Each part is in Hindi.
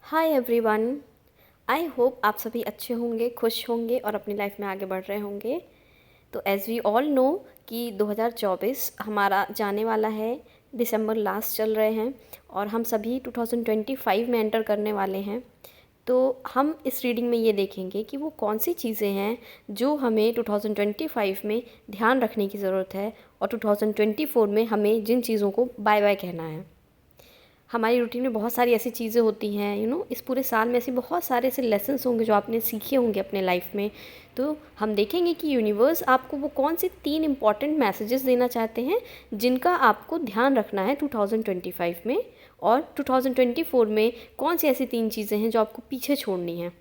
Hi everyone. आई होप आप सभी अच्छे होंगे, खुश होंगे और अपनी लाइफ में आगे बढ़ रहे होंगे। तो एज़ वी ऑल नो कि 2024 हमारा जाने वाला है, दिसंबर लास्ट चल रहे हैं और हम सभी 2025 में एंटर करने वाले हैं। तो हम इस रीडिंग में ये देखेंगे कि वो कौन सी चीज़ें हैं जो हमें 2025 में ध्यान रखने की ज़रूरत है और 2024 में हमें जिन चीज़ों को बाय बाय कहना है। हमारी रूटीन में बहुत सारी ऐसी चीज़ें होती हैं, इस पूरे साल में ऐसे बहुत सारे ऐसे लेसन्स होंगे जो आपने सीखे होंगे अपने लाइफ में। तो हम देखेंगे कि यूनिवर्स आपको वो कौन से 3 इम्पॉर्टेंट मैसेजेस देना चाहते हैं जिनका आपको ध्यान रखना है 2025 में, और 2024 में कौन सी ऐसी 3 चीज़ें हैं जो आपको पीछे छोड़नी हैं,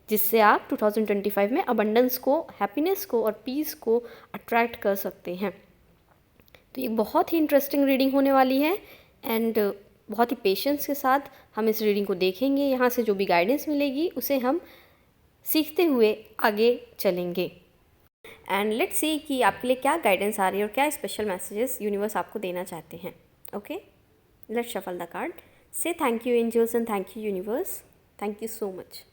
जिससे आप 2025 में अबंडेंस को, हैप्पीनेस को और पीस को अट्रैक्ट कर सकते हैं। तो ये बहुत ही इंटरेस्टिंग रीडिंग होने वाली है एंड बहुत ही पेशेंस के साथ हम इस रीडिंग को देखेंगे। यहाँ से जो भी गाइडेंस मिलेगी उसे हम सीखते हुए आगे चलेंगे। एंड लेट्स सी कि आपके लिए क्या गाइडेंस आ रही है और क्या स्पेशल मैसेजेस यूनिवर्स आपको देना चाहते हैं। Okay, let's shuffle the card. Say thank you angels and thank you universe. Thank you so much.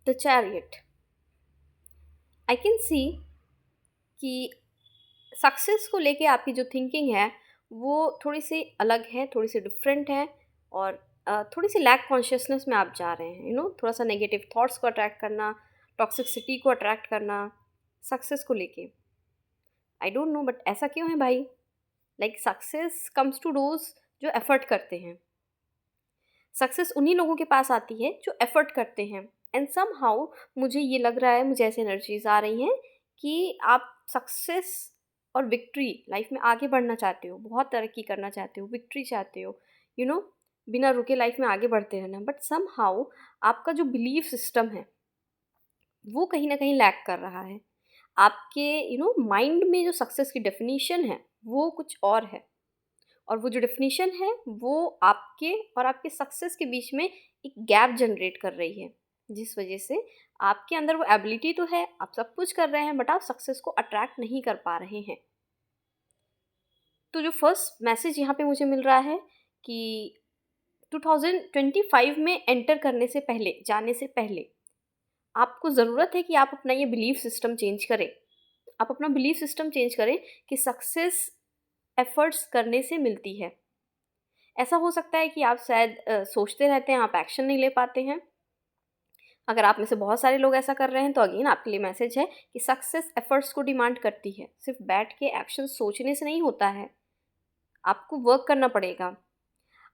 The chariot. I can see कि सक्सेस को लेके आपकी जो थिंकिंग है वो थोड़ी सी अलग है, थोड़ी सी डिफरेंट है और थोड़ी सी लैक कॉन्शियसनेस में आप जा रहे हैं। थोड़ा सा नेगेटिव थॉट्स को अट्रैक्ट करना, टॉक्सिसिटी को अट्रैक्ट करना सक्सेस को लेके। आई डोंट नो बट ऐसा क्यों है भाई? Like success comes to those जो एफर्ट करते हैं। सक्सेस उन्हीं लोगों के पास आती है जो एफर्ट करते हैं। एंड सम हाउ मुझे ये लग रहा है, मुझे ऐसे एनर्जीज आ रही हैं कि आप सक्सेस और विक्ट्री लाइफ में आगे बढ़ना चाहते हो, बहुत तरक्की करना चाहते हो, विक्ट्री चाहते हो, यू नो बिना रुके लाइफ में आगे बढ़ते रहना। बट सम हाउ आपका जो बिलीफ सिस्टम है वो कहीं ना कहीं लैक कर रहा है। आपके माइंड में जो सक्सेस की डेफिनेशन है वो कुछ और है, और वो जो डेफिनेशन है वो आपके और आपके सक्सेस के बीच में एक गैप जनरेट कर रही है, जिस वजह से आपके अंदर वो एबिलिटी तो है, आप सब कुछ कर रहे हैं, बट आप सक्सेस को अट्रैक्ट नहीं कर पा रहे हैं। तो जो फर्स्ट मैसेज यहाँ पे मुझे मिल रहा है कि 2025 में एंटर करने से पहले, जाने से पहले आपको ज़रूरत है कि आप अपना ये बिलीफ सिस्टम चेंज करें। आप अपना बिलीफ सिस्टम चेंज करें कि सक्सेस एफर्ट्स करने से मिलती है। ऐसा हो सकता है कि आप शायद सोचते रहते हैं, आप एक्शन नहीं ले पाते हैं। अगर आप में से बहुत सारे लोग ऐसा कर रहे हैं तो अगेन आपके लिए मैसेज है कि सक्सेस एफर्ट्स को डिमांड करती है। सिर्फ बैठ के एक्शन सोचने से नहीं होता है, आपको वर्क करना पड़ेगा।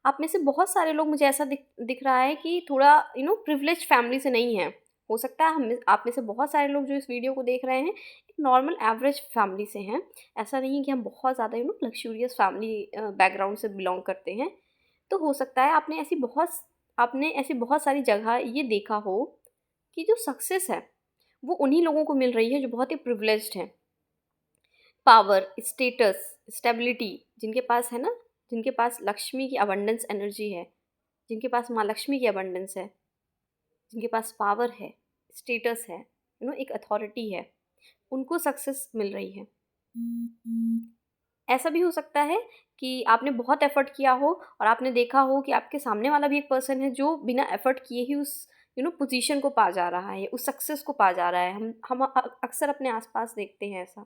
आप में से बहुत सारे लोग, मुझे ऐसा दिख रहा है कि थोड़ा प्रिविलेज फैमिली से नहीं है। हो सकता है आप में से बहुत सारे लोग जो इस वीडियो को देख रहे हैं एक नॉर्मल एवरेज फैमिली से हैं। ऐसा नहीं है कि हम बहुत ज़्यादा लग्जूरियस फैमिली बैकग्राउंड से बिलोंग करते हैं। तो हो सकता है आपने ऐसी बहुत सारी जगह ये देखा हो कि जो सक्सेस है वो उन्हीं लोगों को मिल रही है जो बहुत ही प्रिविलेज्ड हैं। पावर, स्टेटस, स्टेबिलिटी जिनके पास है ना, जिनके पास लक्ष्मी की अबंडेंस एनर्जी है, जिनके पास माँ लक्ष्मी की अबंडेंस है, जिनके पास पावर है, स्टेटस है, एक अथॉरिटी है, उनको सक्सेस मिल रही है। ऐसा भी हो सकता है कि आपने बहुत एफर्ट किया हो और आपने देखा हो कि आपके सामने वाला भी एक पर्सन है जो बिना एफर्ट किए ही उस पोजीशन को पा जा रहा है, उस सक्सेस को पा जा रहा है। हम अक्सर अपने आसपास देखते हैं ऐसा,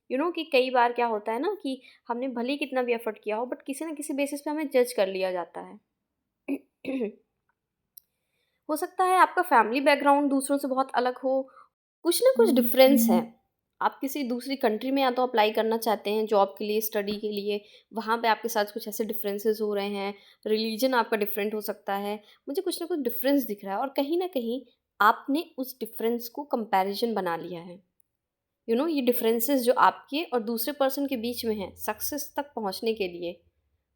कि कई बार क्या होता है ना कि हमने भले ही कितना भी एफर्ट किया हो बट किसी ना किसी बेसिस पे हमें जज कर लिया जाता है। हो सकता है आपका फैमिली बैकग्राउंड दूसरों से बहुत अलग हो, कुछ ना कुछ डिफरेंस है। आप किसी दूसरी कंट्री में या तो अप्लाई करना चाहते हैं जॉब के लिए, स्टडी के लिए, वहाँ पे आपके साथ कुछ ऐसे डिफरेंसेस हो रहे हैं, रिलीजन आपका डिफरेंट हो सकता है। मुझे कुछ ना कुछ डिफरेंस दिख रहा है और कहीं ना कहीं आपने उस डिफरेंस को कंपैरिजन बना लिया है। ये डिफरेंसेस जो आपके और दूसरे पर्सन के बीच में हैं सक्सेस तक पहुंचने के लिए,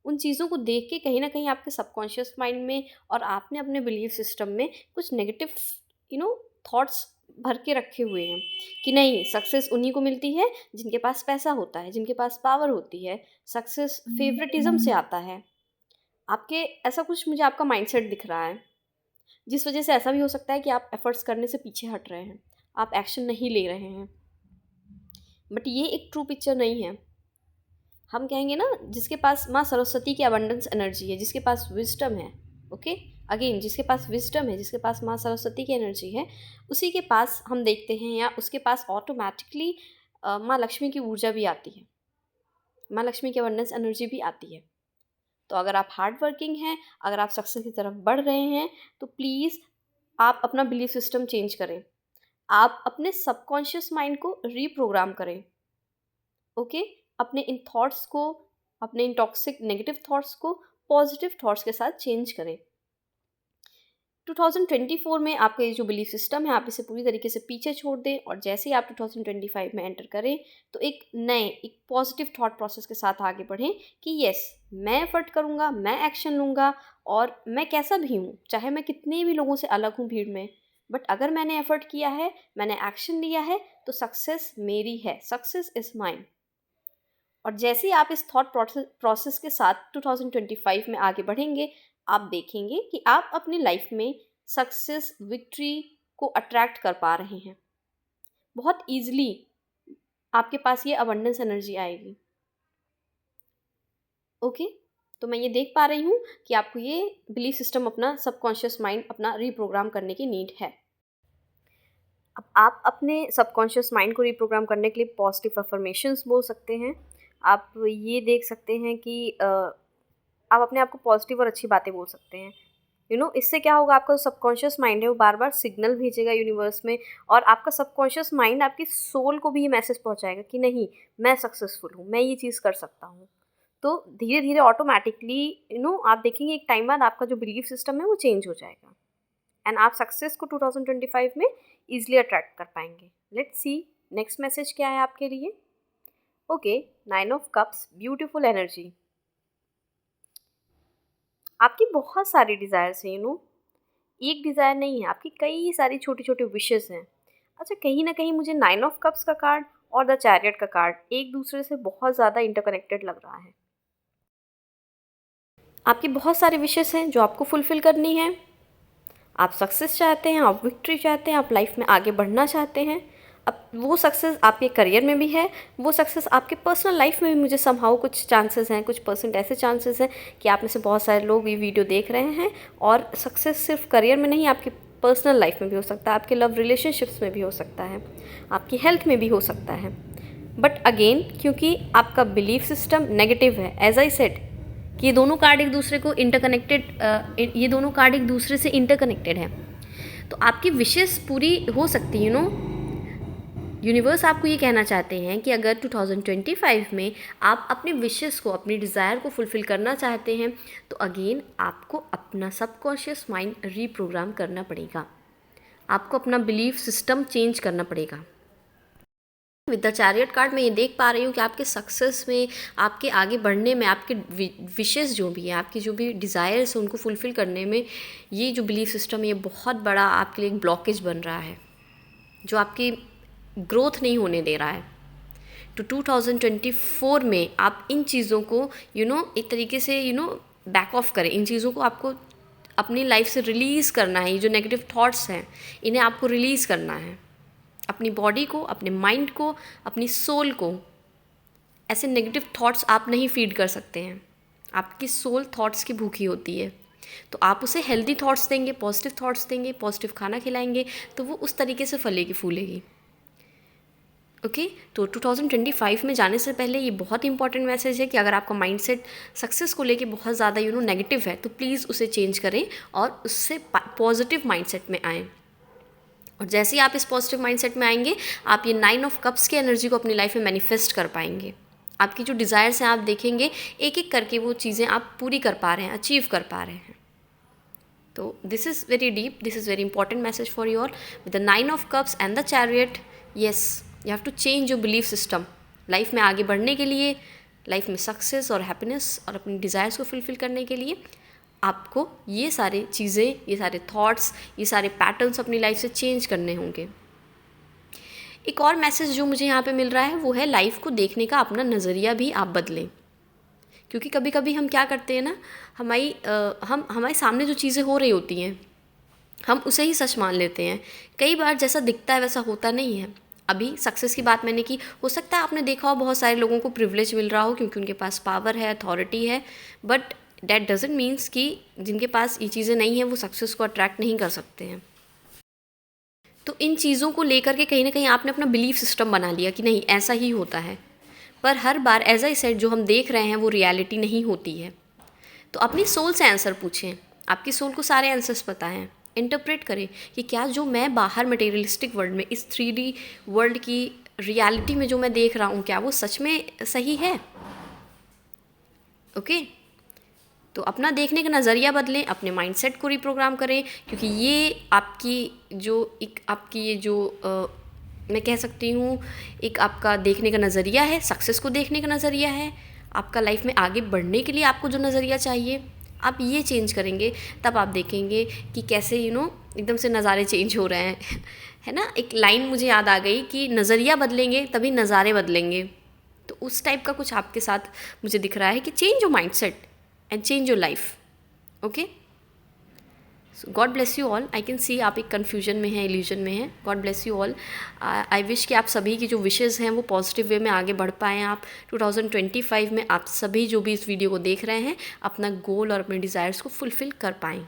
उन चीज़ों को देख के कहीं ना कहीं आपके सबकॉन्शियस माइंड में और आपने अपने बिलीफ सिस्टम में कुछ नेगेटिव थॉट्स भर के रखे हुए हैं कि नहीं, सक्सेस उन्हीं को मिलती है जिनके पास पैसा होता है, जिनके पास पावर होती है, सक्सेस फेवरेटिज्म से आता है। आपके ऐसा कुछ मुझे आपका माइंडसेट दिख रहा है, जिस वजह से ऐसा भी हो सकता है कि आप एफर्ट्स करने से पीछे हट रहे हैं, आप एक्शन नहीं ले रहे हैं। बट ये एक ट्रू पिक्चर नहीं है। हम कहेंगे ना, जिसके पास माँ सरस्वती की अबंडेंस एनर्जी है, जिसके पास विजडम है, ओके, अगेन जिसके पास विजडम है, जिसके पास माँ सरस्वती की एनर्जी है, उसी के पास हम देखते हैं, या उसके पास ऑटोमेटिकली माँ लक्ष्मी की ऊर्जा भी आती है, माँ लक्ष्मी की अबंडेंस एनर्जी भी आती है। तो अगर आप हार्ड वर्किंग हैं, अगर आप सक्सेस की तरफ बढ़ रहे हैं, तो प्लीज़ आप अपना बिलीफ सिस्टम चेंज करें। आप अपने सबकॉन्शियस माइंड को रीप्रोग्राम करें, ओके। अपने इन थॉट्स को, अपने इन टॉक्सिक नेगेटिव थॉट्स को पॉजिटिव थॉट्स के साथ चेंज करें। 2024 में आपका ये जो बिलीफ सिस्टम है, आप इसे पूरी तरीके से पीछे छोड़ दें, और जैसे ही आप 2025 में एंटर करें, तो एक पॉजिटिव थॉट प्रोसेस के साथ आगे बढ़ें कि यस, मैं एफर्ट करूँगा, मैं एक्शन लूँगा, और मैं कैसा भी हूँ, चाहे मैं कितने भी लोगों से अलग हूँ भीड़ में, बट अगर मैंने एफर्ट किया है, मैंने एक्शन लिया है, तो सक्सेस मेरी है, सक्सेस इज़ माइन। और जैसे ही आप इस थॉट प्रोसेस के साथ 2025 में आगे बढ़ेंगे, आप देखेंगे कि आप अपनी लाइफ में सक्सेस, विक्ट्री को अट्रैक्ट कर पा रहे हैं। बहुत ईजिली आपके पास ये अबंडेंस एनर्जी आएगी, ओके। तो मैं ये देख पा रही हूँ कि आपको ये बिलीफ सिस्टम, अपना सबकॉन्शियस माइंड अपना रीप्रोग्राम करने की नीड है। अब आप अपने सबकॉन्शियस माइंड को रीप्रोग्राम करने के लिए पॉजिटिव अफर्मेशंस बोल सकते हैं। आप ये देख सकते हैं कि आप अपने आप को पॉजिटिव और अच्छी बातें बोल सकते हैं। इससे क्या होगा, आपका जो सबकॉन्शियस माइंड है वो बार बार सिग्नल भेजेगा यूनिवर्स में, और आपका सबकॉन्शियस माइंड आपकी सोल को भी ये मैसेज पहुंचाएगा कि नहीं, मैं सक्सेसफुल हूँ, मैं ये चीज़ कर सकता हूँ। तो धीरे धीरे ऑटोमेटिकली आप देखेंगे एक टाइम बाद आपका जो बिलीफ सिस्टम है वो चेंज हो जाएगा, एंड आप सक्सेस को 2025 में ईजिली अट्रैक्ट कर पाएंगे। लेट्स सी नेक्स्ट मैसेज क्या है आपके लिए। Okay, 9 of cups, beautiful energy. आपकी बहुत सारी डिज़ायर्स हैं, एक डिज़ायर नहीं है, आपकी कई सारी छोटी छोटी विशेस हैं। अच्छा, कहीं ना कहीं मुझे 9 ऑफ कप्स का कार्ड और द चैरियट का कार्ड एक दूसरे से बहुत ज़्यादा इंटरकनेक्टेड लग रहा है। आपकी बहुत सारी विशेस हैं जो आपको फुलफ़िल करनी है। आप सक्सेस चाहते हैं, आप विक्ट्री चाहते हैं, आप लाइफ में आगे बढ़ना चाहते हैं। अब वो सक्सेस आपके करियर में भी है, वो सक्सेस आपके पर्सनल लाइफ में भी मुझे समहाउ कुछ चांसेस हैं, कुछ परसेंट ऐसे चांसेस हैं कि आप में से बहुत सारे लोग ये वीडियो देख रहे हैं, और सक्सेस सिर्फ करियर में नहीं, आपकी पर्सनल लाइफ में भी हो सकता है, आपके लव रिलेशनशिप्स में भी हो सकता है, आपकी हेल्थ में भी हो सकता है। बट अगेन, क्योंकि आपका बिलीफ सिस्टम नेगेटिव है, एज आई सेड कि ये दोनों कार्ड एक दूसरे को ये दोनों कार्ड एक दूसरे से इंटरकनेक्टेड हैं, तो आपकी विशेस पूरी हो सकती है। यूनिवर्स आपको ये कहना चाहते हैं कि अगर 2025 में आप अपने विशेस को, अपनी डिज़ायर को फुलफ़िल करना चाहते हैं, तो अगेन आपको अपना सबकॉन्शियस माइंड रीप्रोग्राम करना पड़ेगा, आपको अपना बिलीफ सिस्टम चेंज करना पड़ेगा। विद द चैरियट कार्ड मैं ये देख पा रही हूँ कि आपके सक्सेस में, आपके आगे बढ़ने में, आपके विशेस जो भी हैं, आपकी जो भी डिज़ायर्स हैं, उनको फुलफ़िल करने में ये जो बिलीफ सिस्टम है, ये बहुत बड़ा आपके लिए एक ब्लॉकेज बन रहा है, जो आपकी ग्रोथ नहीं होने दे रहा है। तो 2024 में आप इन चीज़ों को एक तरीके से बैक ऑफ करें। इन चीज़ों को आपको अपनी लाइफ से रिलीज़ करना है। ये जो नेगेटिव थॉट्स हैं, इन्हें आपको रिलीज़ करना है। अपनी बॉडी को, अपने माइंड को, अपनी सोल को ऐसे नेगेटिव थॉट्स आप नहीं फीड कर सकते हैं। आपकी सोल थॉट्स की भूखी होती है, तो आप उसे हेल्दी थॉट्स देंगे, पॉजिटिव थॉट्स देंगे, पॉजिटिव खाना खिलाएंगे, तो वो उस तरीके से फलेगी फूलेगी। ओके, तो 2025 में जाने से पहले ये बहुत इंपॉर्टेंट मैसेज है कि अगर आपका माइंडसेट सक्सेस को लेके बहुत ज़्यादा नेगेटिव है, तो प्लीज़ उसे चेंज करें और उससे पॉजिटिव माइंडसेट में आएँ। और जैसे ही आप इस पॉजिटिव माइंडसेट में आएंगे, आप ये 9 ऑफ कप्स की एनर्जी को अपनी लाइफ में मैनिफेस्ट कर पाएंगे। आपकी जो डिज़ायर्स हैं, आप देखेंगे एक एक करके वो चीज़ें आप पूरी कर पा रहे हैं, अचीव कर पा रहे हैं। तो this is very deep, this is very important message for you all. With the 9 of cups and the chariot, yes, you have to change your belief system. Life में आगे बढ़ने के लिए, लाइफ में सक्सेस और हैप्पीनेस और अपनी डिज़ायर्स को फुलफ़िल करने के लिए आपको ये सारी चीज़ें, ये सारे थॉट्स, ये सारे पैटर्न्स अपनी लाइफ से चेंज करने होंगे। एक और मैसेज जो मुझे यहाँ पे मिल रहा है वो है लाइफ को देखने का अपना नज़रिया भी आप बदलें। क्योंकि कभी कभी हम क्या करते हैं ना, हमारे सामने जो चीज़ें हो रही होती हैं, हम उसे ही सच मान लेते हैं। कई बार जैसा दिखता है वैसा होता नहीं है। अभी सक्सेस की बात मैंने की, हो सकता है आपने देखा हो बहुत सारे लोगों को प्रिविलेज मिल रहा हो क्योंकि उनके पास पावर है, अथॉरिटी है, बट डैट डजेंट मीन्स कि जिनके पास ये चीज़ें नहीं हैं वो सक्सेस को अट्रैक्ट नहीं कर सकते हैं। तो इन चीज़ों को लेकर के कहीं ना कहीं आपने अपना बिलीफ सिस्टम बना लिया कि नहीं ऐसा ही होता है, पर हर बार एज आई सेड जो हम देख रहे हैं वो रियलिटी नहीं होती है। तो अपनी सोल से आंसर पूछें, आपकी सोल को सारे आंसर्स पता हैं। इंटरप्रेट करें कि क्या जो मैं बाहर मटेरियलिस्टिक वर्ल्ड में, इस 3D वर्ल्ड की रियलिटी में जो मैं देख रहा हूँ, क्या वो सच में सही है? ओके तो अपना देखने का नज़रिया बदलें, अपने माइंडसेट को रिप्रोग्राम करें, क्योंकि ये आपकी जो एक आपकी ये जो मैं कह सकती हूँ एक आपका देखने का नज़रिया है, सक्सेस को देखने का नज़रिया है, आपका लाइफ में आगे बढ़ने के लिए आपको जो नज़रिया चाहिए, आप ये चेंज करेंगे तब आप देखेंगे कि कैसे एकदम से नज़ारे चेंज हो रहे हैं है ना। एक लाइन मुझे याद आ गई कि नज़रिया बदलेंगे तभी नज़ारे बदलेंगे। तो उस टाइप का कुछ आपके साथ मुझे दिख रहा है कि change your mindset and change your life. Okay so God bless you all. I can सी आप एक कन्फ्यूजन में हैं, इल्यूजन में हैं। God bless you all. I wish कि आप सभी की जो विशेज़ हैं वो पॉजिटिव वे में आगे बढ़ पाएँ। आप 2025 में आप सभी जो भी इस वीडियो को देख रहे हैं अपना गोल और अपने डिज़ायर्स को फुलफ़िल कर पाएँ।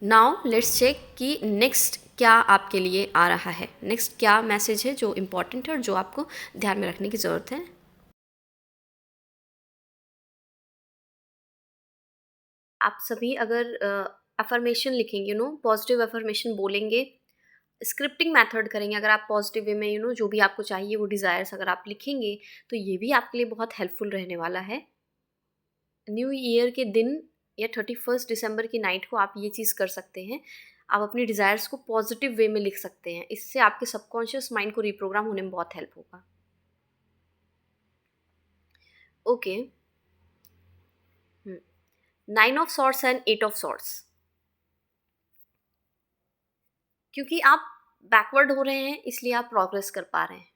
नाउ लेट्स चेक कि नेक्स्ट क्या आपके लिए आ रहा है, नेक्स्ट क्या मैसेज है जो इम्पॉर्टेंट है और जो आपको ध्यान में रखने की ज़रूरत है। आप सभी अगर अफर्मेशन लिखेंगे, पॉजिटिव अफर्मेशन बोलेंगे, स्क्रिप्टिंग मेथड करेंगे, अगर आप पॉजिटिव वे में जो भी आपको चाहिए वो डिज़ायर्स अगर आप लिखेंगे तो ये भी आपके लिए बहुत हेल्पफुल रहने वाला है। न्यू ईयर के दिन या 31 दिसंबर की नाइट को आप ये चीज़ कर सकते हैं। आप अपनी डिज़ायर्स को पॉजिटिव वे में लिख सकते हैं, इससे आपके सबकॉन्शियस माइंड को रिप्रोग्राम होने में बहुत हेल्प होगा। Okay 9 of swords and 8 of swords, क्योंकि आप बैकवर्ड हो रहे हैं इसलिए आप प्रोग्रेस कर पा रहे हैं।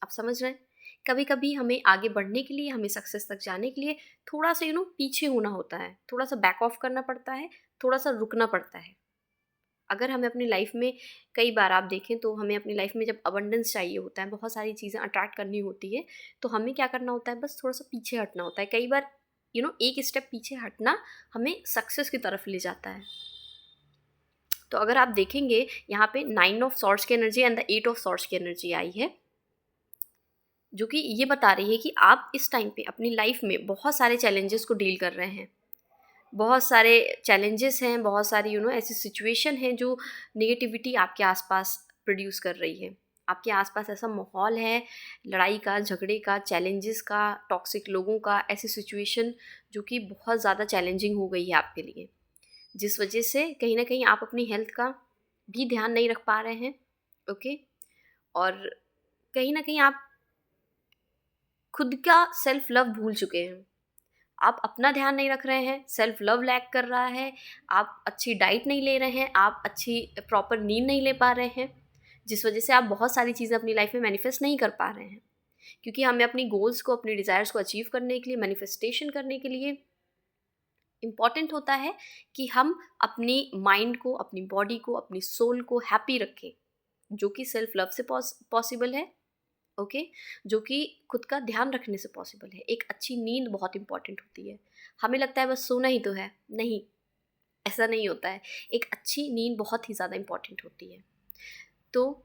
आप समझ रहे हैं, कभी कभी हमें आगे बढ़ने के लिए, हमें सक्सेस तक जाने के लिए थोड़ा सा पीछे होना होता है, थोड़ा सा बैक ऑफ करना पड़ता है, थोड़ा सा रुकना पड़ता है। अगर हमें अपनी लाइफ में, कई बार आप देखें तो हमें अपनी लाइफ में जब अबंडेंस चाहिए होता है, बहुत सारी चीज़ें अट्रैक्ट करनी होती है, तो हमें क्या करना होता है, बस थोड़ा सा पीछे हटना होता है। कई बार एक स्टेप पीछे हटना हमें सक्सेस की तरफ ले जाता है। तो अगर आप देखेंगे यहाँ पे 9 ऑफ सॉर्ट्स की energy and the 8 of swords की एनर्जी आई है, जो कि ये बता रही है कि आप इस टाइम पे अपनी लाइफ में बहुत सारे चैलेंजेस को डील कर रहे हैं। बहुत सारे चैलेंजेस हैं, बहुत सारी ऐसी सिचुएशन है जो नेगेटिविटी आपके आसपास प्रोड्यूस कर रही है। आपके आसपास ऐसा माहौल है लड़ाई का, झगड़े का, चैलेंजेस का, टॉक्सिक लोगों का, ऐसी सिचुएशन जो कि बहुत ज़्यादा चैलेंजिंग हो गई है आपके लिए, जिस वजह से कहीं ना कहीं आप अपनी हेल्थ का भी ध्यान नहीं रख पा रहे हैं। ओके और कहीं ना कहीं आप खुद का सेल्फ लव भूल चुके हैं। आप अपना ध्यान नहीं रख रहे हैं, सेल्फ लव लैक कर रहा है, आप अच्छी डाइट नहीं ले रहे हैं, आप अच्छी प्रॉपर नींद नहीं ले पा रहे हैं, जिस वजह से आप बहुत सारी चीज़ें अपनी लाइफ में मैनिफेस्ट नहीं कर पा रहे हैं। क्योंकि हमें अपनी गोल्स को, अपने डिज़ायर्स को अचीव करने के लिए, मैनिफेस्टेशन करने के लिए इम्पॉर्टेंट होता है कि हम अपनी माइंड को, अपनी बॉडी को, अपनी सोल को हैप्पी रखें, जो कि सेल्फ लव से पॉसिबल है। ओके जो कि खुद का ध्यान रखने से पॉसिबल है। एक अच्छी नींद बहुत इंपॉर्टेंट होती है। हमें लगता है बस सोना ही तो है, नहीं, ऐसा नहीं होता है। एक अच्छी नींद बहुत ही ज़्यादा इंपॉर्टेंट होती है। तो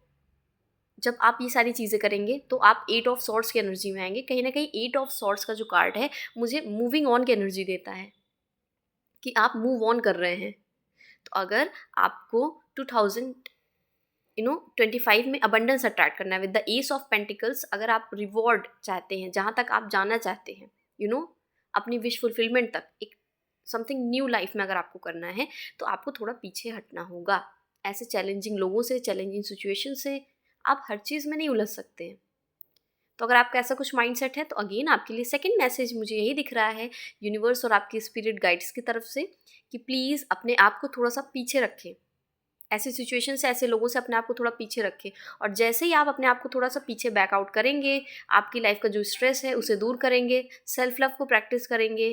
जब आप ये सारी चीज़ें करेंगे तो आप 8 ऑफ सॉर्ट्स की एनर्जी में आएंगे। कहीं ना कहीं 8 ऑफ सॉर्ट्स का जो कार्ड है मुझे मूविंग ऑन की एनर्जी देता है कि आप मूव ऑन कर रहे हैं। तो अगर आपको 2025 में अबंडेंस अट्रैक्ट करना है with the S of pentacles, अगर आप रिवॉर्ड चाहते हैं, जहाँ तक आप जाना चाहते हैं, अपनी विश फुलफिलमेंट तक, एक समथिंग न्यू लाइफ में अगर आपको करना है तो आपको थोड़ा पीछे हटना होगा। ऐसे चैलेंजिंग लोगों से, चैलेंजिंग सिचुएशन से आप हर चीज़ में नहीं उलझ सकते हैं। तो अगर आपका ऐसा कुछ माइंडसेट है तो अगेन आपके लिए सेकंड मैसेज मुझे यही दिख रहा है यूनिवर्स और आपकी स्पिरिट गाइड्स की तरफ से कि प्लीज़ अपने आप को थोड़ा सा पीछे रखें, ऐसी सिचुएशन से, ऐसे लोगों से अपने आप को थोड़ा पीछे रखें। और जैसे ही आप अपने आप को थोड़ा सा पीछे बैक आउट करेंगे, आपकी लाइफ का जो स्ट्रेस है उसे दूर करेंगे, सेल्फ लव को प्रैक्टिस करेंगे,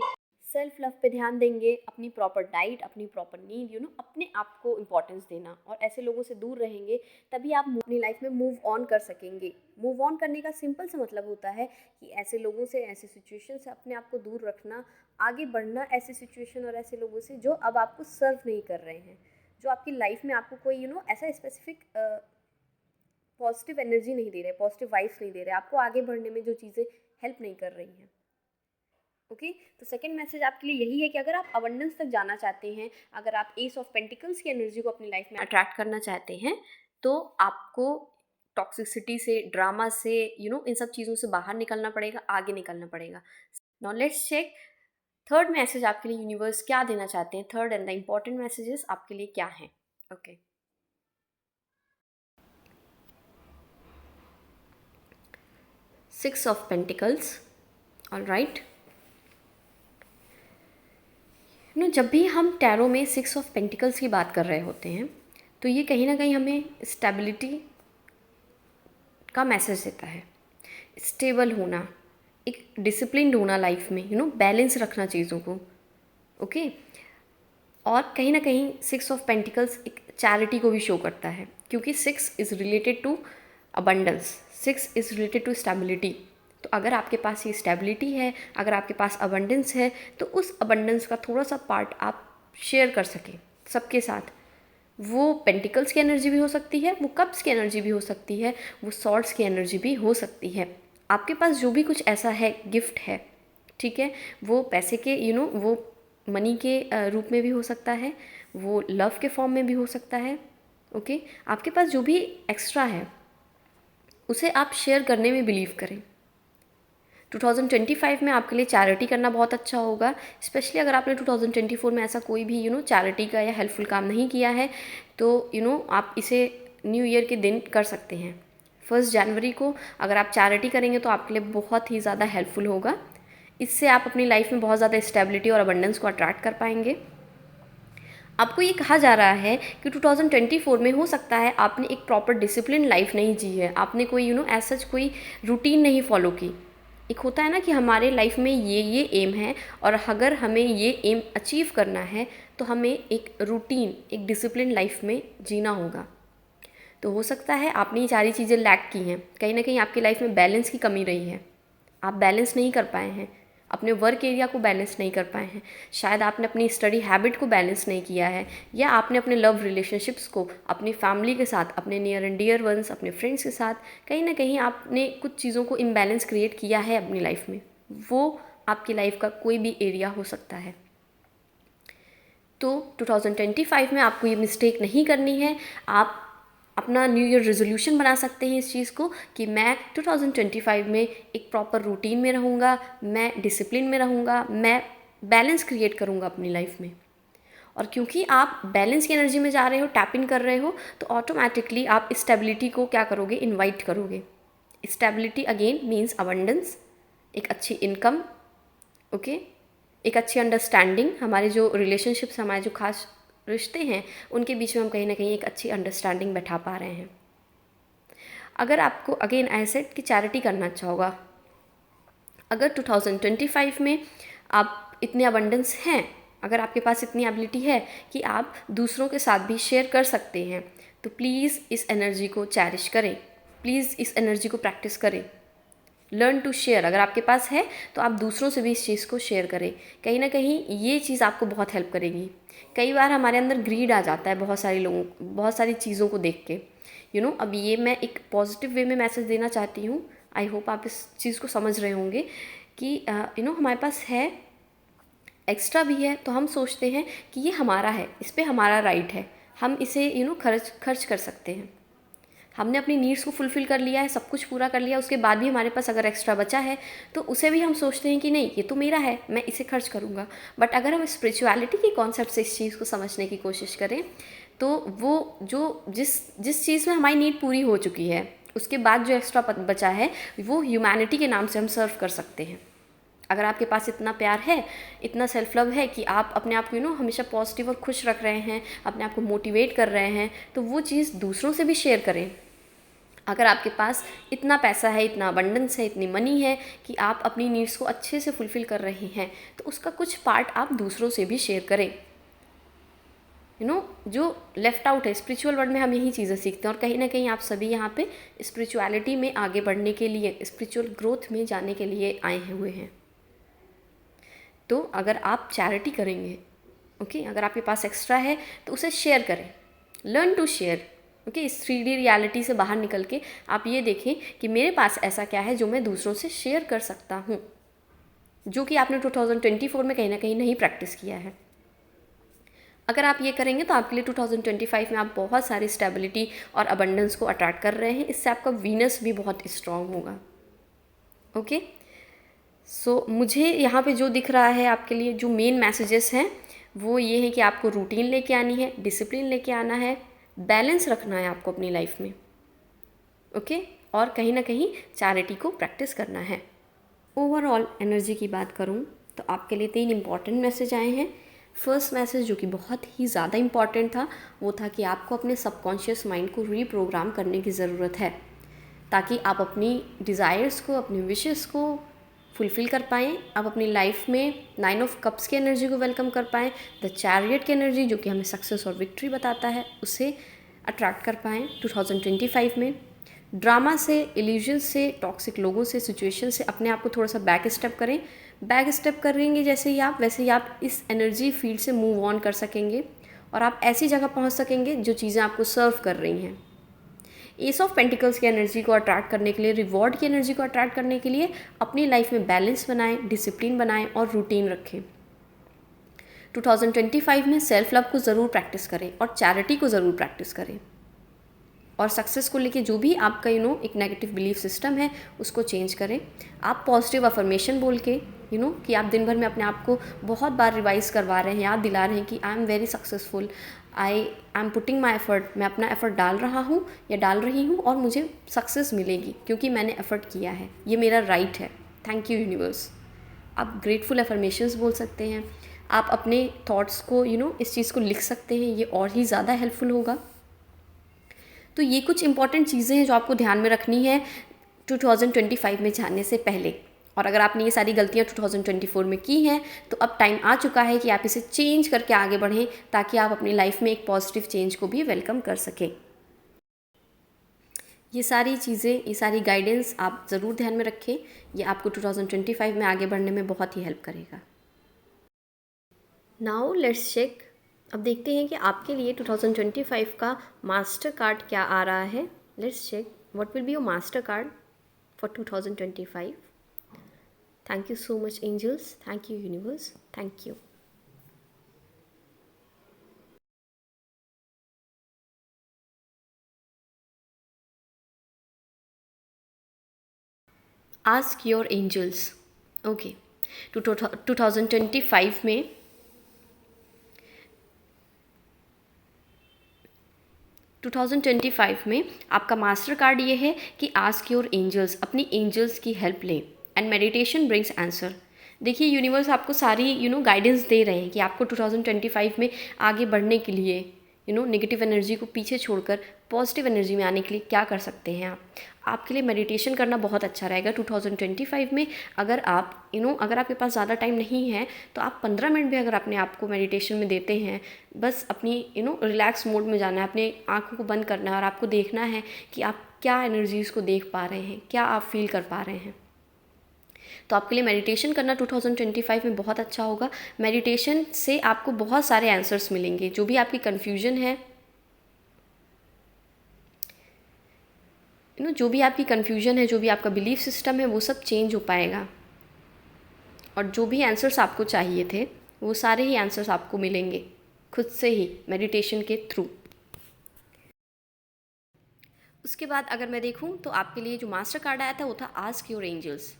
सेल्फ लव पे ध्यान देंगे, अपनी प्रॉपर डाइट, अपनी प्रॉपर नींद, अपने आप को इम्पोर्टेंस देना, और ऐसे लोगों से दूर रहेंगे, तभी आप अपनी लाइफ में मूव ऑन कर सकेंगे। मूव ऑन करने का सिंपल सा मतलब होता है कि ऐसे लोगों से, ऐसे सिचुएशन से अपने आप को दूर रखना, आगे बढ़ना ऐसे सिचुएशन और ऐसे लोगों से जो अब आपको सर्व नहीं कर रहे हैं, जो आपकी लाइफ में आपको कोई ऐसा स्पेसिफिक पॉजिटिव एनर्जी नहीं दे रहे, पॉजिटिव वाइब्स नहीं दे रहे, आपको आगे बढ़ने में जो चीज़ें हेल्प नहीं कर रही हैं। ओके, तो सेकंड मैसेज आपके लिए यही है कि अगर आप अबंडेंस तक जाना चाहते हैं, अगर आप एस ऑफ पेंटिकल्स की एनर्जी को अपनी लाइफ में अट्रैक्ट करना चाहते हैं, तो आपको टॉक्सिसिटी से, ड्रामा से, इन सब चीज़ों से बाहर निकलना पड़ेगा, आगे निकलना पड़ेगा। Now let's check third message आपके लिए यूनिवर्स क्या देना चाहते हैं। Third and the important messages आपके लिए क्या हैं। Okay, 6 of pentacles. All right, जब भी हम टैरो में 6 ऑफ पेंटिकल्स की बात कर रहे होते हैं, तो ये कहीं ना कहीं हमें स्टेबिलिटी का मैसेज देता है। स्टेबल होना, एक डिसिप्लिन होना लाइफ में, बैलेंस रखना चीज़ों को। ओके, और कहीं ना कहीं 6 ऑफ पेंटिकल्स एक चैरिटी को भी शो करता है, क्योंकि 6 is related to abundance, 6 is related to stability. तो अगर आपके पास ये स्टेबिलिटी है, अगर आपके पास अबंडेंस है, तो उस अबंडेंस का थोड़ा सा पार्ट आप शेयर कर सकें सबके साथ। वो पेंटिकल्स की एनर्जी भी हो सकती है, वो कप्स की एनर्जी भी हो सकती है, वो सॉर्ड्स की एनर्जी भी हो सकती है। आपके पास जो भी कुछ ऐसा है, गिफ्ट है, ठीक है, वो पैसे के वो मनी के रूप में भी हो सकता है, वो लव के फॉर्म में भी हो सकता है। ओके, आपके पास जो भी एक्स्ट्रा है उसे आप शेयर करने में बिलीव करें। 2025 में आपके लिए चैरिटी करना बहुत अच्छा होगा, स्पेशली अगर आपने 2024 में ऐसा कोई भी चैरिटी का या हेल्पफुल काम नहीं किया है, तो आप इसे न्यू ईयर के दिन कर सकते हैं। 1 जनवरी को अगर आप चैरिटी करेंगे तो आपके लिए बहुत ही ज़्यादा हेल्पफुल होगा। इससे आप अपनी लाइफ में बहुत ज़्यादा स्टेबिलिटी और अबंडेंस को अट्रैक्ट कर पाएंगे। आपको ये कहा जा रहा है कि 2024 में हो सकता है आपने एक प्रॉपर डिसिप्लिन लाइफ नहीं जी है, आपने कोई ऐसा कोई रूटीन नहीं फॉलो की। एक होता है ना कि हमारे लाइफ में ये एम है, और अगर हमें ये एम अचीव करना है तो हमें एक रूटीन, एक डिसिप्लिन लाइफ में जीना होगा। तो हो सकता है आपने ये सारी चीज़ें लैक की हैं, कहीं ना कहीं आपकी लाइफ में बैलेंस की कमी रही है, आप बैलेंस नहीं कर पाए हैं, अपने वर्क एरिया को बैलेंस नहीं कर पाए हैं, शायद आपने अपनी स्टडी हैबिट को बैलेंस नहीं किया है, या आपने अपने लव रिलेशनशिप्स को अपनी फैमिली के साथ, अपने नियर एंड डियर वंस, अपने फ्रेंड्स के साथ कहीं ना कहीं आपने कुछ चीज़ों को इम्बैलेंस क्रिएट किया है अपनी लाइफ में। वो आपकी लाइफ का कोई भी एरिया हो सकता है। तो 2025 में आपको ये मिस्टेक नहीं करनी है। आप अपना न्यू ईयर रेजोल्यूशन बना सकते हैं इस चीज़ को कि मैं 2025 में एक प्रॉपर रूटीन में रहूँगा, मैं डिसिप्लिन में रहूँगा, मैं बैलेंस क्रिएट करूँगा अपनी लाइफ में। और क्योंकि आप बैलेंस की एनर्जी में जा रहे हो, टैप इन कर रहे हो, तो ऑटोमेटिकली आप स्टेबिलिटी को क्या करोगे, इन्वाइट करोगे। स्टेबिलिटी अगेन मीन्स अबंडेंस, एक अच्छी इनकम, ओके, एक अच्छी अंडरस्टैंडिंग। हमारे जो रिलेशनशिप्स, हमारे जो खास रिश्ते हैं, उनके बीच में हम कहीं ना कहीं एक अच्छी अंडरस्टैंडिंग बैठा पा रहे हैं। अगर आपको अगेन एसेट की चैरिटी करना अच्छा होगा। अगर 2025 में आप इतने अबंडेंस हैं, अगर आपके पास इतनी एबिलिटी है कि आप दूसरों के साथ भी शेयर कर सकते हैं, तो प्लीज़ इस एनर्जी को चैरिश करें, प्लीज़ इस एनर्जी को प्रैक्टिस करें। लर्न टू शेयर, अगर आपके पास है तो आप दूसरों से भी इस चीज़ को शेयर करें। कहीं ना कहीं ये चीज़ आपको बहुत हेल्प करेगी। कई बार हमारे अंदर ग्रीड आ जाता है बहुत सारे लोगों, बहुत सारी चीज़ों को देख के। अब ये मैं एक पॉजिटिव वे में मैसेज देना चाहती हूँ। आई होप आप इस चीज़ को समझ रहे होंगे कि हमारे पास है, एक्स्ट्रा भी है, तो हम सोचते हैं कि ये हमारा है, इस पर हमारा राइट है, हम इसे खर्च कर सकते हैं। हमने अपनी नीड्स को फुलफ़िल कर लिया है, सब कुछ पूरा कर लिया, उसके बाद भी हमारे पास अगर एक्स्ट्रा बचा है तो उसे भी हम सोचते हैं कि नहीं, ये तो मेरा है, मैं इसे खर्च करूँगा। बट अगर हम स्पिरिचुअलिटी के कॉन्सेप्ट से इस चीज़ को समझने की कोशिश करें, तो वो जो जिस चीज़ में हमारी नीड पूरी हो चुकी है, उसके बाद जो एक्स्ट्रा बचा है, वो ह्यूमैनिटी के नाम से हम सर्व कर सकते हैं। अगर आपके पास इतना प्यार है, इतना सेल्फ लव है कि आप अपने आप को हमेशा पॉजिटिव और खुश रख रहे हैं, अपने आप को मोटिवेट कर रहे हैं, तो वो चीज़ दूसरों से भी शेयर करें। अगर आपके पास इतना पैसा है, इतना अबंडेंस है, इतनी मनी है कि आप अपनी नीड्स को अच्छे से फुलफ़िल कर रहे हैं, तो उसका कुछ पार्ट आप दूसरों से भी शेयर करें। जो लेफ़्ट आउट है स्पिरिचुअल वर्ल्ड में, हम यही चीज़ें सीखते हैं और कहीं ना कहीं आप सभी यहाँ पे स्पिरिचुअलिटी में आगे बढ़ने के लिए, स्पिरिचुअल ग्रोथ में जाने के लिए आए हुए हैं। तो अगर आप चैरिटी करेंगे, ओके, अगर आपके पास एक्स्ट्रा है तो उसे शेयर करें, लर्न टू शेयर। ओके, इस 3D रियलिटी से बाहर निकल के आप ये देखें कि मेरे पास ऐसा क्या है जो मैं दूसरों से शेयर कर सकता हूँ, जो कि आपने 2024 में कहीं ना कहीं नहीं प्रैक्टिस किया है। अगर आप ये करेंगे तो आपके लिए 2025 में आप बहुत सारी स्टेबिलिटी और अबंडेंस को अट्रैक्ट कर रहे हैं। इससे आपका वीनस भी बहुत स्ट्रॉन्ग होगा। ओके, सो मुझे यहाँ पे जो दिख रहा है आपके लिए जो मेन मैसेजेस हैं वो ये है कि आपको रूटीन लेके आनी है, डिसिप्लिन लेके आना है, बैलेंस रखना है आपको अपनी लाइफ में, ओके, और कहीं ना कहीं चैरिटी को प्रैक्टिस करना है। ओवरऑल एनर्जी की बात करूँ तो आपके लिए 3 इम्पॉर्टेंट मैसेज आए हैं। फर्स्ट मैसेज जो कि बहुत ही ज़्यादा इम्पॉर्टेंट था वो था कि आपको अपने सबकॉन्शियस माइंड को रीप्रोग्राम करने की ज़रूरत है, ताकि आप अपनी डिज़ायर्स को, अपनी विशेस को फुलफ़िल कर पाएँ। आप अपनी लाइफ में 9 ऑफ कप्स की एनर्जी को वेलकम कर पाएँ, द चैरियट की एनर्जी जो कि हमें सक्सेस और विक्ट्री बताता है उसे अट्रैक्ट कर पाएँ 2025 में। ड्रामा से, इल्यूजन से, टॉक्सिक लोगों से, सिचुएशन से अपने आप को थोड़ा सा बैक स्टेप करें। बैक स्टेप करेंगे जैसे ही आप, वैसे ही आप इस एनर्जी फील्ड से मूव ऑन कर सकेंगे और आप ऐसी जगह पहुंच सकेंगे जो चीज़ें आपको सर्व कर रही हैं। एस ऑफ पेंटिकल्स की एनर्जी को अट्रैक्ट करने के लिए, रिवॉर्ड की एनर्जी को अट्रैक्ट करने के लिए अपनी लाइफ में बैलेंस बनाएं, डिसिप्लिन बनाएं और रूटीन रखें। 2025 में सेल्फ लव को ज़रूर प्रैक्टिस करें और चैरिटी को ज़रूर प्रैक्टिस करें। और सक्सेस को लेके जो भी आपका एक नेगेटिव बिलीफ सिस्टम है उसको चेंज करें। आप पॉजिटिव अफर्मेशन बोल के कि आप दिन भर में अपने आप को बहुत बार रिवाइज करवा रहे हैं, याद दिला रहे हैं कि I am very successful, I am putting my effort, मैं अपना एफर्ट डाल रहा हूँ या डाल रही हूँ और मुझे सक्सेस मिलेगी क्योंकि मैंने एफर्ट किया है, ये मेरा राइट है, थैंक यू यूनिवर्स। आप ग्रेटफुल अफर्मेशंस बोल सकते हैं। आप अपने थॉट्स को इस चीज़ को लिख सकते हैं, ये और ही ज़्यादा हेल्पफुल होगा। तो ये कुछ इंपॉर्टेंट चीज़ें हैं जो आपको ध्यान में रखनी है 2025 में जाने से पहले। और अगर आपने ये सारी गलतियाँ 2024 में की हैं तो अब टाइम आ चुका है कि आप इसे चेंज करके आगे बढ़ें, ताकि आप अपनी लाइफ में एक पॉजिटिव चेंज को भी वेलकम कर सकें। ये सारी चीज़ें, ये सारी गाइडेंस आप ज़रूर ध्यान में रखें, ये आपको 2025 में आगे बढ़ने में बहुत ही हेल्प करेगा। Now let's check. अब देखते हैं कि आपके लिए 2025 का मास्टर कार्ड क्या आ रहा है। Let's check what will be your master card for 2025। Thank you so much angels, thank you universe, thank you. Ask your angels. Okay, 2025 में 2025 में आपका मास्टर कार्ड ये है कि आस्क योर एंजल्स, अपनी एंजल्स की हेल्प लें एंड मेडिटेशन ब्रिंग्स आंसर। देखिए यूनिवर्स आपको सारी गाइडेंस दे रहे हैं कि आपको 2025 में आगे बढ़ने के लिए नेगेटिव एनर्जी को पीछे छोड़कर पॉजिटिव एनर्जी में आने के लिए क्या कर सकते हैं आप। आपके लिए मेडिटेशन करना बहुत अच्छा रहेगा 2025 में। अगर आप अगर आपके पास ज़्यादा टाइम नहीं है तो आप 15 मिनट भी अगर अपने आप को मेडिटेशन में देते हैं, बस अपनी रिलैक्स मोड में जाना है, अपने आँखों को बंद करना है और आपको देखना है कि आप क्या एनर्जीज़ को देख पा रहे हैं, क्या आप फील कर पा रहे हैं। तो आपके लिए मेडिटेशन करना 2025 में बहुत अच्छा होगा। मेडिटेशन से आपको बहुत सारे आंसर्स मिलेंगे। जो भी आपकी कन्फ्यूजन है, जो भी आपकी कन्फ्यूजन है, जो भी आपका बिलीफ सिस्टम है, वो सब चेंज हो पाएगा और जो भी आंसर्स आपको चाहिए थे वो सारे ही आंसर्स आपको मिलेंगे खुद से ही मेडिटेशन के थ्रू। उसके बाद अगर मैं देखूं तो आपके लिए जो मास्टर कार्ड आया था वो था आस्क योर एंजल्स।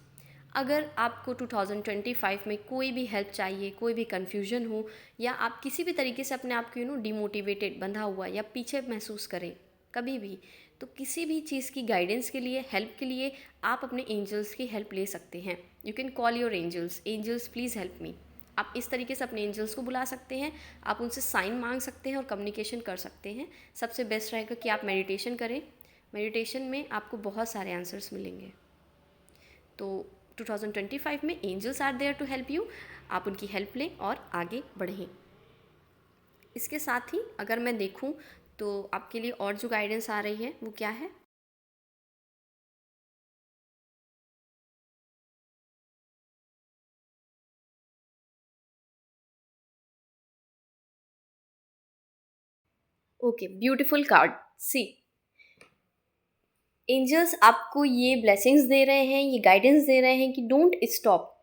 अगर आपको 2025 में कोई भी हेल्प चाहिए, कोई भी कन्फ्यूजन हो, या आप किसी भी तरीके से अपने आप को डिमोटिवेटेड, बंधा हुआ या पीछे महसूस करें कभी भी, तो किसी भी चीज़ की गाइडेंस के लिए, हेल्प के लिए आप अपने एंजल्स की हेल्प ले सकते हैं। You can call your angels, angels please help me. आप इस तरीके से अपने एंजल्स को बुला सकते हैं, आप उनसे साइन मांग सकते हैं और कम्युनिकेशन कर सकते हैं। सबसे बेस्ट रहेगा कि आप मेडिटेशन करें, मेडिटेशन में आपको बहुत सारे आंसर्स मिलेंगे। तो 2025 में angels are there to help you, आप उनकी हेल्प लें और आगे बढ़ें। इसके साथ ही अगर मैं देखूं तो आपके लिए और जो गाइडेंस आ रही है वो क्या है। Okay, beautiful card. See, angels आपको ये ब्लेसिंग्स दे रहे हैं, ये गाइडेंस दे रहे हैं कि डोंट स्टॉप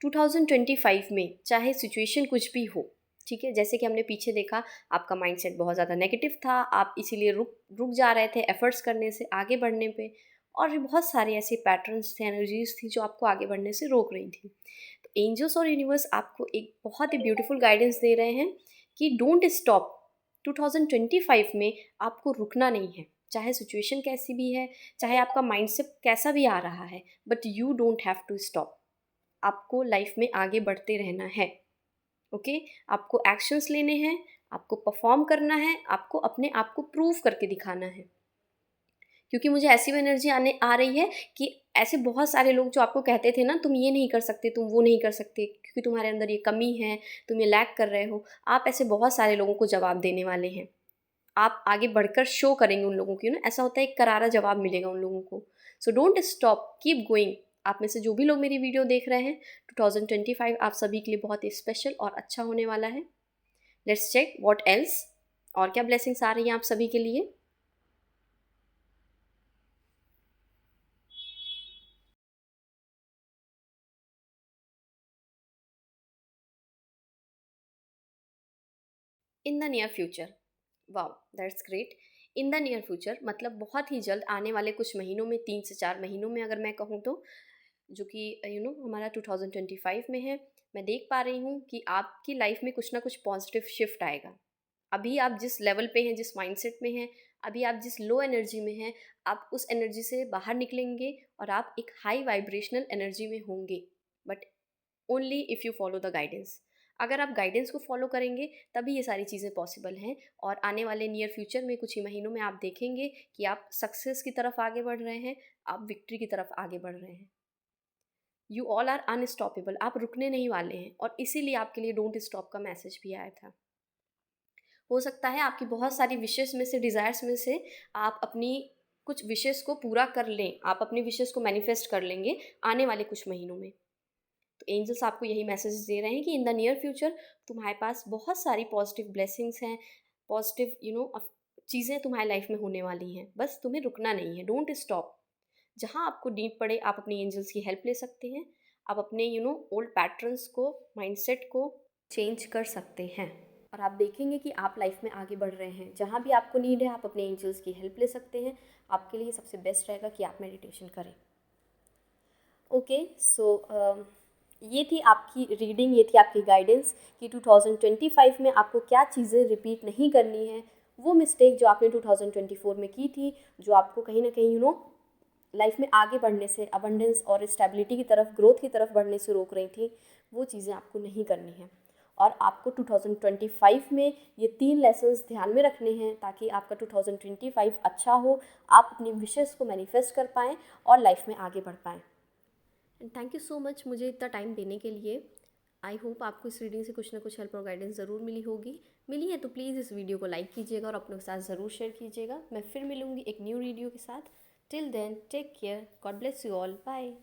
2025 में, चाहे सिचुएशन कुछ भी हो। ठीक है, जैसे कि हमने पीछे देखा आपका माइंडसेट बहुत ज़्यादा नेगेटिव था, आप इसीलिए रुक रुक जा रहे थे एफर्ट्स करने से, आगे बढ़ने पे, और भी बहुत सारे ऐसे पैटर्न्स थे, एनर्जीज थी जो आपको आगे बढ़ने से रोक रही थी। तो एंजल्स और यूनिवर्स आपको एक बहुत ही ब्यूटीफुल गाइडेंस दे रहे हैं कि डोंट स्टॉप 2025 में, आपको रुकना नहीं है, चाहे सिचुएशन कैसी भी है, चाहे आपका माइंडसेट कैसा भी आ रहा है, but you don't have to stop. आपको लाइफ में आगे बढ़ते रहना है। ओके, आपको एक्शंस लेने हैं, आपको परफॉर्म करना है, आपको अपने आप को प्रूव करके दिखाना है। क्योंकि मुझे ऐसी भी एनर्जी आने आ रही है कि ऐसे बहुत सारे लोग जो आपको कहते थे ना, तुम ये नहीं कर सकते, तुम वो नहीं कर सकते, क्योंकि तुम्हारे अंदर ये कमी है, तुम ये लैक कर रहे हो, आप ऐसे बहुत सारे लोगों को जवाब देने वाले हैं। आप आगे बढ़कर शो करेंगे उन लोगों की ना, ऐसा होता है एक करारा जवाब मिलेगा उन लोगों को। So don't stop, keep going. आप में से जो भी लोग मेरी वीडियो देख रहे हैं, 2025 आप सभी के लिए बहुत ही स्पेशल और अच्छा होने वाला है। लेट्स चेक व्हाट एल्स, और क्या ब्लेसिंग्स आ रही हैं आप सभी के लिए। In the near future, wow that's great. In the near future मतलब बहुत ही जल्द, आने वाले कुछ महीनों में, 3 से 4 महीनों में अगर मैं कहूँ तो, जो कि हमारा 2025 में है, मैं देख पा रही हूँ कि आपकी लाइफ में कुछ ना कुछ पॉजिटिव शिफ्ट आएगा। अभी आप जिस लेवल पे हैं, जिस माइंडसेट में हैं, अभी आप जिस लो एनर्जी में हैं, आप उस एनर्जी से बाहर निकलेंगे और आप एक हाई वाइब्रेशनल एनर्जी में होंगे, but only if you follow the guidance. अगर आप गाइडेंस को फॉलो करेंगे तभी ये सारी चीज़ें पॉसिबल हैं, और आने वाले नियर फ्यूचर में कुछ ही महीनों में आप देखेंगे कि आप सक्सेस की तरफ आगे बढ़ रहे हैं, आप विक्ट्री की तरफ आगे बढ़ रहे हैं। यू ऑल आर अनस्टॉपेबल, आप रुकने नहीं वाले हैं, और इसीलिए आपके लिए डोंट स्टॉप का मैसेज भी आया था। हो सकता है आपकी बहुत सारी विशेस में से, डिज़ायर्स में से, आप अपनी कुछ विशेस को पूरा कर लें, आप अपनी विशेस को मैनिफेस्ट कर लेंगे आने वाले कुछ महीनों में। तो एंजल्स आपको यही मैसेज दे रहे हैं कि इन द नियर फ्यूचर तुम्हारे पास बहुत सारी पॉजिटिव ब्लेसिंग्स हैं, पॉजिटिव चीज़ें तुम्हारी लाइफ में होने वाली हैं, बस तुम्हें रुकना नहीं है, डोंट स्टॉप। जहाँ आपको नीड पड़े आप अपनी एंजल्स की हेल्प ले सकते हैं, आप अपने ओल्ड पैटर्न्स को, माइंडसेट को चेंज कर सकते हैं, और आप देखेंगे कि आप लाइफ में आगे बढ़ रहे हैं। जहाँ भी आपको नीड है आप अपने एंजल्स की हेल्प ले सकते हैं। आपके लिए सबसे बेस्ट रहेगा कि आप मेडिटेशन करें। ओके, सो ये थी आपकी रीडिंग, ये थी आपकी गाइडेंस कि 2025 में आपको क्या चीज़ें रिपीट नहीं करनी है, वो मिस्टेक जो आपने 2024 में की थी, जो आपको कहीं ना कहीं लाइफ में आगे बढ़ने से, अबंडेंस और स्टेबिलिटी की तरफ, ग्रोथ की तरफ बढ़ने से रोक रही थी, वो चीज़ें आपको नहीं करनी है। और आपको 2025 में ये 3 लेसन्स ध्यान में रखने हैं ताकि आपका 2025 अच्छा हो, आप अपनी विशेस को मैनिफेस्ट कर पाएँ और लाइफ में आगे बढ़ पाएँ। And thank you so much मुझे इतना टाइम देने के लिए। आई होप आपको इस रीडिंग से कुछ ना कुछ हेल्प और गाइडेंस ज़रूर मिली होगी। मिली है तो प्लीज़ इस वीडियो को लाइक कीजिएगा और अपनों के साथ ज़रूर शेयर कीजिएगा। मैं फिर मिलूँगी एक न्यू वीडियो के साथ। Till then take care, God bless you all, bye.